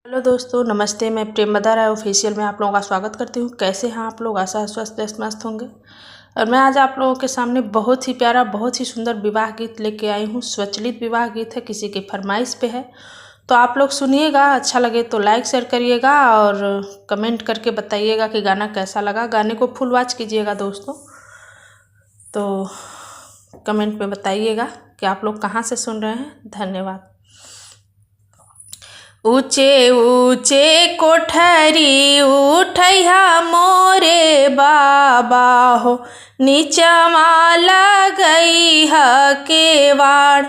Hello दोस्तों, नमस्ते। मैं प्रेमदा राय ऑफिशियल में आप लोगों का स्वागत करती हूँ। कैसे हैं आप लोग? आशा स्वस्थ मस्त होंगे। और मैं आज आप लोगों के सामने बहुत ही प्यारा, बहुत ही सुंदर विवाह गीत लेके आई हूँ। स्वचलित विवाह गीत है, किसी की फरमाइश पे है, तो आप लोग सुनिएगा। अच्छा लगे तो लाइक शेयर करिएगा और कमेंट करके बताइएगा कि गाना कैसा लगा। गाने को फुल वॉच कीजिएगा दोस्तों, तो कमेंट में बताइएगा कि आप लोग कहाँ से सुन रहे हैं। धन्यवाद। ऊँचे ऊँचे कोठरी उठैया मोरे बाबा हो, नीचवा लगई ह केवाड़।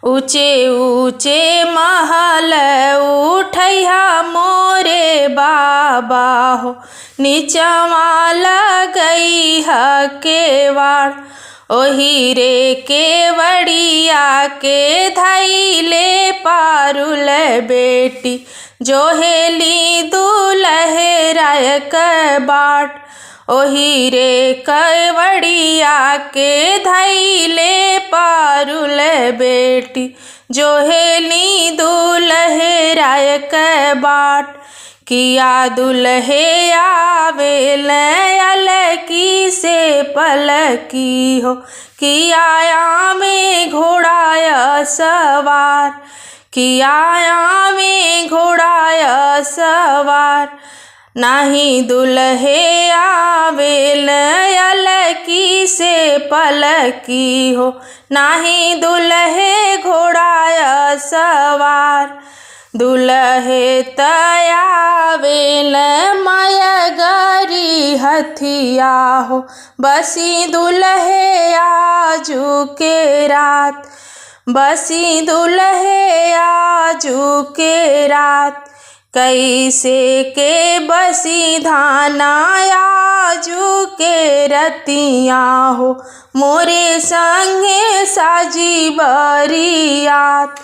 ऊँचे ऊँचे महल उठैया मोरे बाबा हो, नीचवा लगई ह केवाड़। ओही रे केवड़िया के धैले पारुल बेटी, जोहेली दूल्हे राय के बाट। ओही रे केवड़िया के धैले पारुल बेटी, जोहेली दूल्हे राय के बाट। किया दुल्हे आवेल अलकी से पलकी हो, किया में घोड़ाया सवार। किया में घोड़ाया सवार, नाही दुल्हे आवेल अलकी से पलकी हो, नाही दुल्हे घोड़ाया सवार। दुल्हे तयावेल माया गरी हथिया हो, बसी दुल्हे आजू के रात। बसी दुल्हे आजू के रात, कैसे के बसी धाना आजू के रतिया हो, मोरे संगे साजी बरियात।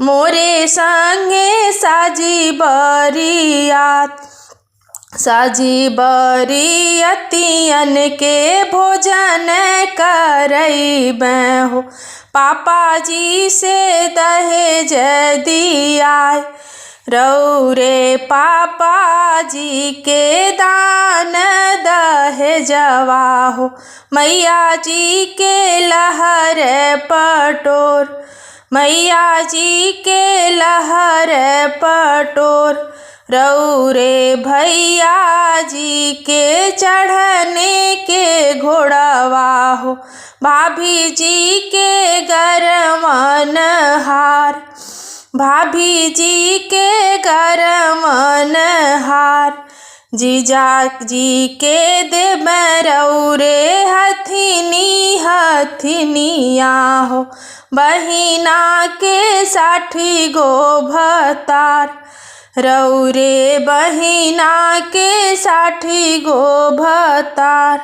मोरे संगे साजी बरियात। साजी बरियतियन के भोजन करैबै हो, पापा जी से दहेज दियाय। रौरे पापा जी के दान दहेजवा हो, मैया जी के लहर पटोर। मैया जी के लहर पटोर। रौरे भैया जी के चढ़ने के घोड़वा हो, भाभी जी के गरमन हार। भाभी जी के गरमन हार। जीजा जी के देबै रौरे हथिनी हथिनिया हो, बहिना के 60 गो भतार। रौरे बहिना के 60 गो भतार।